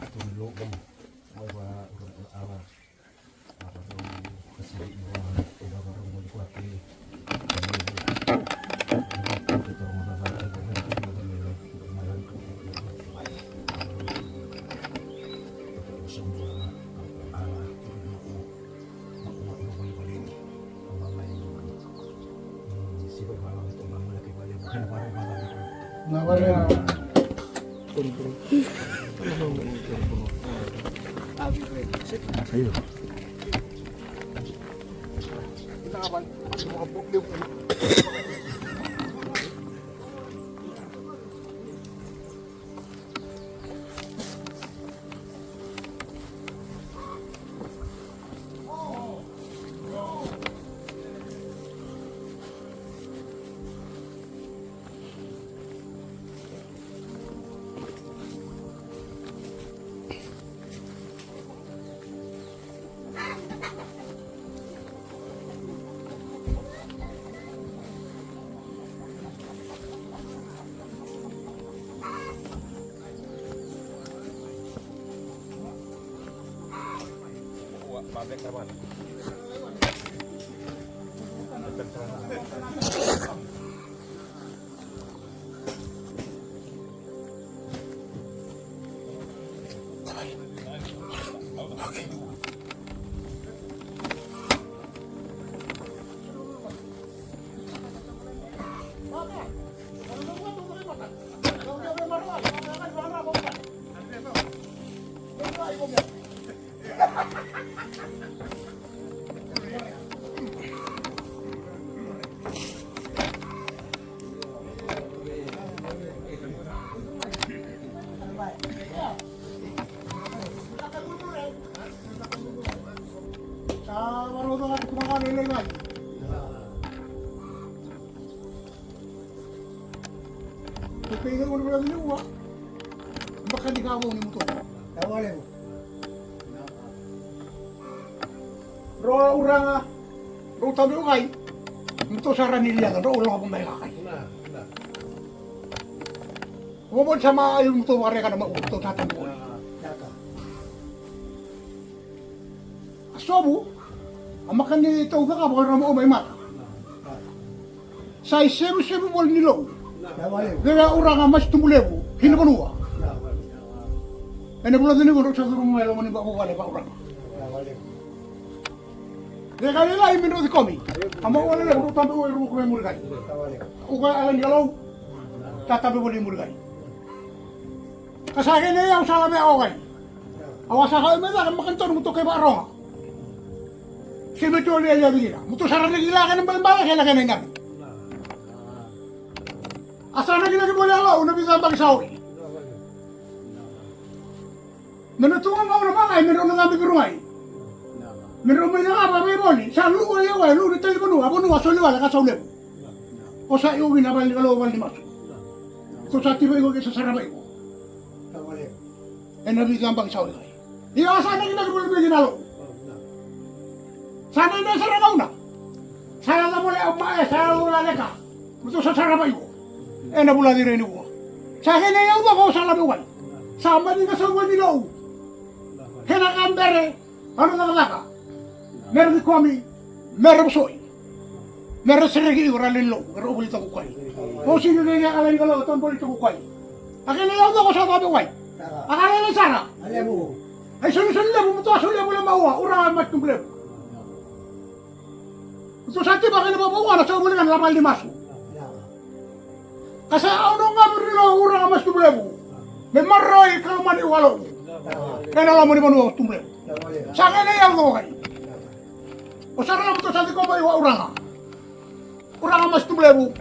tunlugan awa urang awa apa dong kasih iwan udah baru mau dikuati kita orang baca semua ala sibuk malam itu bangun lagi balik bukan barang malam itu nggak boleh. Ayo. Kita kapan? Semua bukti. Pabrik kapan? Marunong at kumakalilingay. Pipingin mo naman ang liwa. Baka di ka mo ni mo to. Tawalin mo. Roa uranga. Roa tabi ukay. Ito sa ranilya. Roa ulang akong may kakay. Umabot sa maayon mo to. Wari ka na maugto sa tampuan. Asobo. Ang makan ito ka baka mo may mata. Sa isem-sem mo nilo. Kaya orang mas tumulevo, hinabanua. Ano pula din ko sa rumah mo ni ba ko wala pa orang. Kaya kaya lai minro di komi. Amo wala le ru tambe ru ko murgay. Ko ka alang galaw. Tatabe mo ni murgay. Kasagay na yung salabi ako kay. Awasa ka may da makantor mo to kay barong. Sebetulnya aja begini, mutu saran lagi lah kan balik kaya lagi nengah. Asal lagi boleh Allah, udah bisa bagi sawi. Menentukan kau nak pakai, menurut ngambil berumai. Menurut mereka apa memoni? Selalu orang yang lu di telepon lu, apa nu asal lu ada kasau lebu. Osa iu bina balik kalau balik masuk. Kau saat tiba iu kisah sarap iu. Enak bisa bagi sawi. Iya asal lagi boleh begini lalu. Sana na sarang ako na. Sana na mula umae, sana mula leka. Muto sa sarap ayo. Na mula di rin ko. Sa akin na yaw ba ko sa labuan. Sama din ka sa uwan nilo. Kena kambere. Ano na kalaka? Meron di kami. Meron soy. Meron sirigi uralin lo. Meron ulit ako kway. O sino na niya kalay ka lo. Ito ang ulit ako kway. Akin na yaw ba ko sa labuan. Akala na sana. Alebo. Ay sunod-sunod lebo. Muto asulya mo lang mauwa. Urahan mat kong lebo. Itu saja bakal bawa sa umur kan 8 masuk. Kasi ano nga berilo urang mas tumlebu. Memaroy kalau mani walo. Kaya alam mo ni manu tumlebu. Sa akin na ko kay. O sarang to sa ko ba urang. Urang mas tumlebu.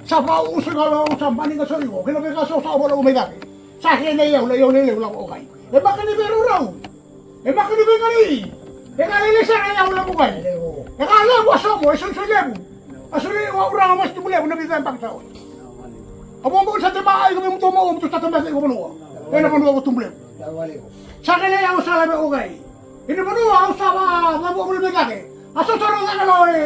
Sa pauso nga sa mani nga sa iyo. Kaya ka sa wala umega. Sa akin na yaw lang ko kay. Bakit ni bero raw? Bakit ni bengani? Kalilisan na yaw lang ko kay. Akala mo aso mo, isun sulebu. Asuli, orang mas tumulebu, nabisan pagsaon. Amo mo sa tibaay kami mo tumaw, mo sa tambas ko manuwa. Kaya naman ako tumulebu. Sa akin na yaw sa labi ko kay. Hindi manuwa, ako sa mabuha mo lumig lagi. Aso sarong na kaloy!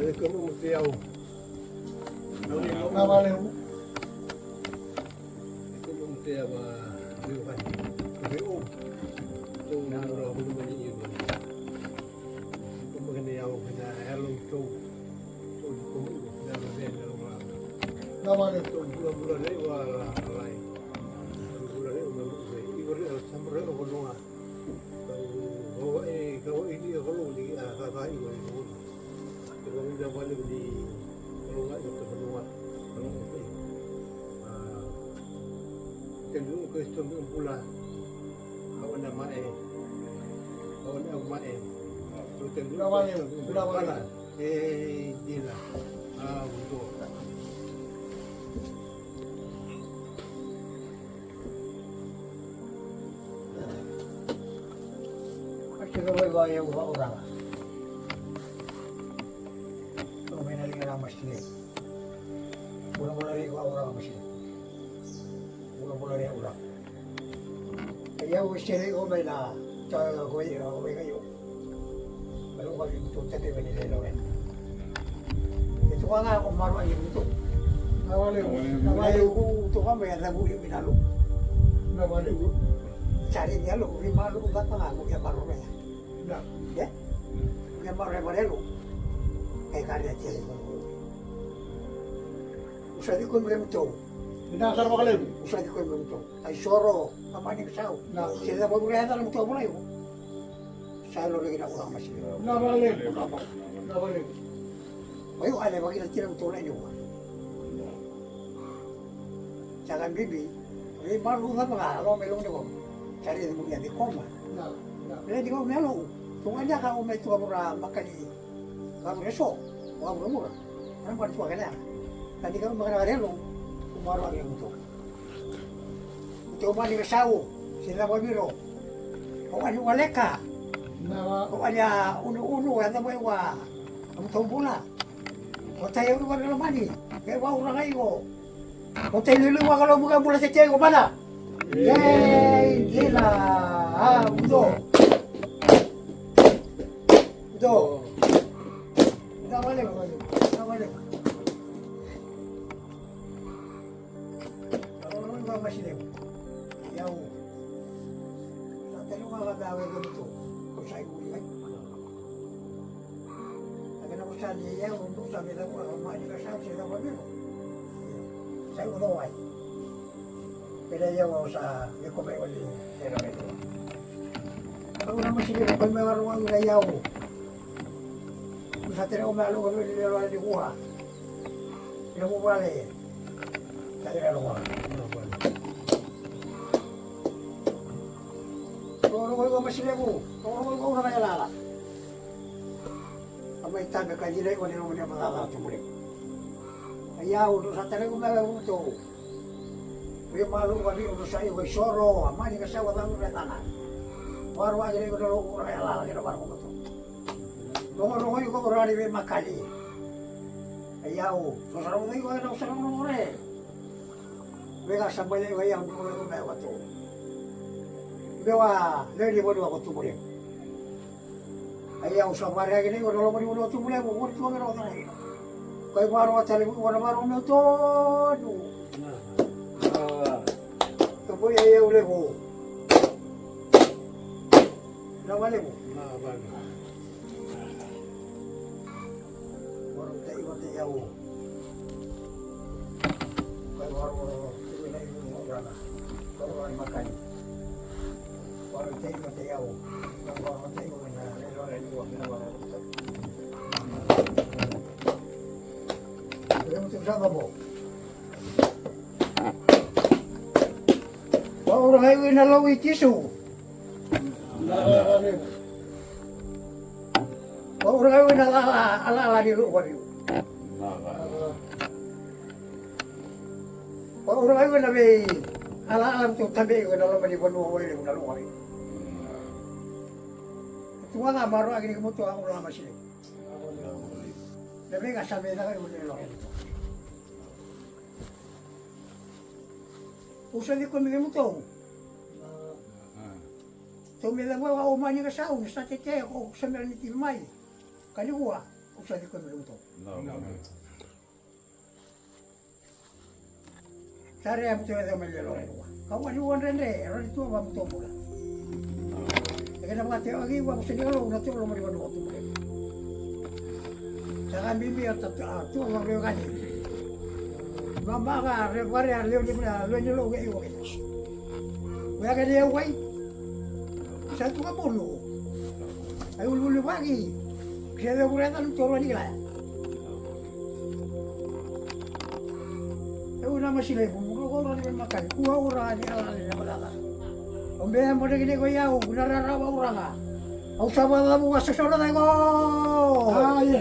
Ada kamu mesti jauh. Na vale. Itu mesti apa? Bukan. BO. Itu orang aku mesti itu. Itu mengenai jauh kena hello show. Itu kamu dah ada orang. Na vale. Itu bulan-bulan ni wala lain. Bulan ni orang ibu dia sampai orang orang. Kalau ini kalau di kakak ibu itu. Kalau dia balik di kalau nggak itu semua kalau itu cenderung ke cenderung pula kawan nama kawan nama itu cenderung Sudah balik. gila betul Masih kau bayar orang. Masih mula-mula rin orang masih mula-mula rin orang kaya usiri ko may na tayo ko kayo pero kami ito tete manileno ito ka nga kung maruan yung ito Na vale. namayo ko ito ka may adabu yung binalo Na vale. cari niya lo may malo ugat pa nga kung yung maro na yan Na. yung maro na marelo kaya kanya tiyali ko usadi ko yung ito Dinasar mo kalim. usadi ko yung ito ay soro kamani kasaw Na. sila ba mula yata ng ito mo na yun sa lo rin ako lang masih Na vale. Na vale. Ayo ada bagi nanti ng tulay niyo jangan bibi ini malu kan mga alo melong niyo cari mo yan di koma Na. Na. bila di ko melo kung anya ka umay tuwa mura makani kamu reso kamu mura ano ba tuwa kana tadi ka makarelo kumaro ang ito ito man ni kasaw sila mo biro kung ano waleka Na. kung anya uno-uno ano mo yung ang tumbula kung tayo yung wala naman eh kaya wala na kayo kung tayo luluwa ka lang mula sa tiyan ko mana yay gila udo udo nawalik ano ba masilim yaw sa tanong nga kadawin ko ito kung sa'yo ko yun ako sa niya untuk sabi lang ako mani ka sa sila ko biro sa ulo ay pero yaw sa ko may wali pero ito ako naman sila ko may maruang yaw sa tira ko malo ko nila di kuha ino mo wala sa tira ko ko masila ko ko na kaya may tabi ka dilay ko nila mo niya makakatumulik. Ayaw, sa talagang malaw ito. May malo kami ulo sa iyo, may soro, amani ka sa watang retanan. Warwa dilay ko nila ko na alala, kinabar ko ito. Tungo-tungo yung kumurani may makali. Ayaw, sasarang tayo ko na usarang ng ure. May kasabay na yung ayaw, hindi ko na kumayaw ito. Bewa, lady mo doon ako tumulik. Ayaw sa marya gini ko dalo mo to mulai mo ko ngero na ino kay maro atali ko na maro no to to boy ayaw le mo na wale mo maro tayo mo tayo kay maro na ino mo rana ko ro makan maro tayo mo tayo maro tayo mo na sama po. Orang ayo na lawi tisu. Orang ayo na ala di luar itu. Orang ayo na be ala tu tabe ko na lawan di banu wali na luar. Tuwa nga maro agni mo to ang ulama sila. Dami nga sabi na kayo nilo. Usa di ko mi mo to. To mi lang wa umani ka sa un sa tete ko sa mer ni timay. Kaliwa. usah dikon luto. Sare am tuwa da melelo. Kau ani wan rende, ron itu apa betul pula. Kena mati lagi wa sini kalau na tuwa mo di banu tu. Jangan bibi atau tu orang leo kan. Mama ka repare leo di mana leo ni lo ge yo. Wa ka dia wai. Satu ka bolu. Ayo lulu pagi. Kaya kurang lu coro ni lah. Ayo nama sila ibu, orang ni makan. Kuah orang ni ala ni nama lala. Ombe yang pada gini kau yau, guna rara orang ah. Aku sama kamu kasih sono tengok. Ah, iya.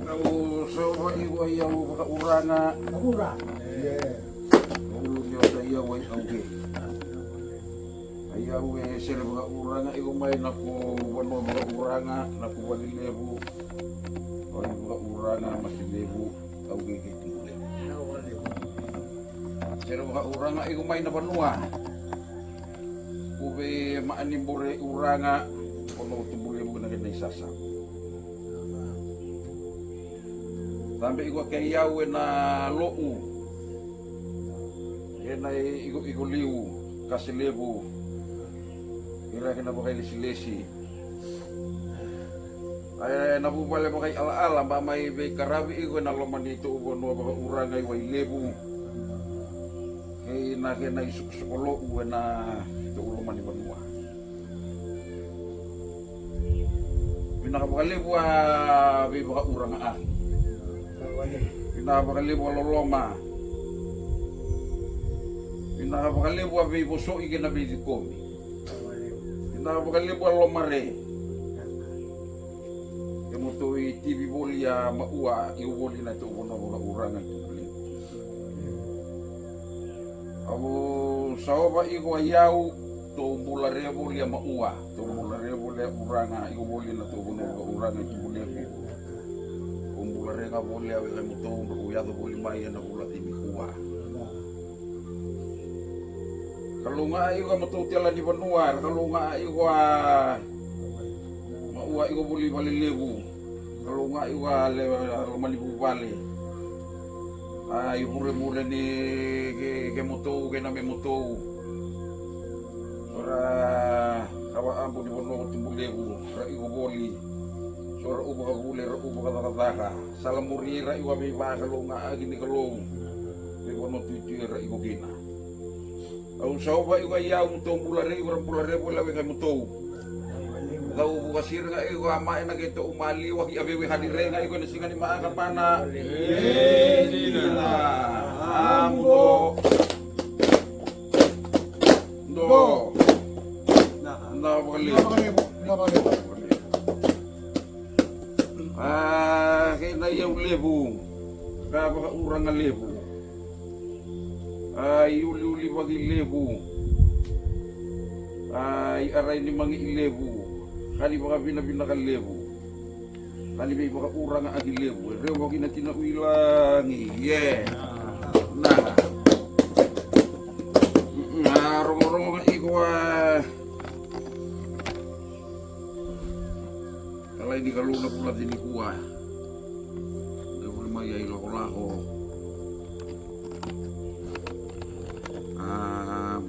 Aku soba ibu ayah buka uranga. Kurang. Ulu dia ayah wai auge. Ayah we sel buka uranga ibu main aku bono buka uranga, aku balik lebu. Kau buka uranga masih lebu auge gitu. Sel buka uranga ibu main apa nuah. Ube maani bore uranga kono tubuh lebu kena kena sasa. Sampai iku kaya na lou. Kena iku liu kasih lebu. Kira kena pakai lesi-lesi. Ay nabu pala pakai ala-ala ba may be karabi iku na loman dito ubo no ba urangay way lebu. Kay na kena isuk-sukolo na ito loman ni banua. Pinakapakalibu be baka urang ah. Pinakapakalibu loloma. Pinakapakalibu be boso ikinabi komi. Pinakapakalibu lomare. Kemudian TV bolia maua iu boli na tu bono bono urang itu beli. Abu sawa iu ayau tu bulare bolia maua tu bulare bolia uranga iu boli na tu bono bono urang itu beli. Bulare nga bolia we kamu tu uya tu boli mai na bola TV kuah. Kalau nggak iu kamu tu tiala di Benuar, kalau nggak iu maua iu boli bali lebu. Kalau nggak iwa malibu bali, ibu mure ni ke moto ke name moto, ora kawa ambu di bono tumbuh lebu, ra iwa boli, sora ubah bule, ra ubah kata salam muri ra iwa beba kalau nggak gini kalau, di bono tujuh ra iwa gina. Au sauba iwa ya untuk bulare bola we kamu moto. Lau bugasir nga iko amain na kito umali wag iabewe hadire nga iko nasinga ni maaka pana Edina Amdo Do Nakakalibo. Kaya na iyaw lebu Kabaka urang nga lebu Uli wag ilebu Aray ni mga ilebu Kali baka bina-bina ka lebu. Kali may baka urang ang agi lebu. Rewa kinatinawilangi. Yeah. Nah. Rong-rong nga ikaw Kalay di kaluna pula din ikuha. Hindi ko naman yay lako-lako.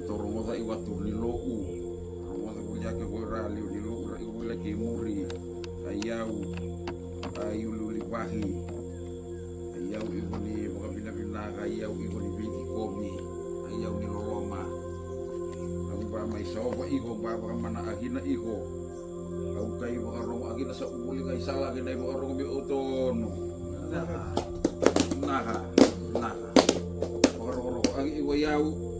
Torong mo tayo iwato ni Lou. Torong mo tayo kaya ko raliw ni Lou. Lagi muri, ayaw, luli bahi, ayaw ibu ni baka pinapinaka, ayaw ibu ni biti komi, ayaw ni loloma. Ang ba may sawa iko, baka mana agina iko. Ang kayo baka rong agina sa uling ay sala, agina baka rong biuton. Naka. Baka rong ang iwayaw.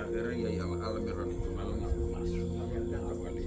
Kira ya alam meron itu malah nggak masuk kembali.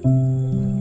Thank you.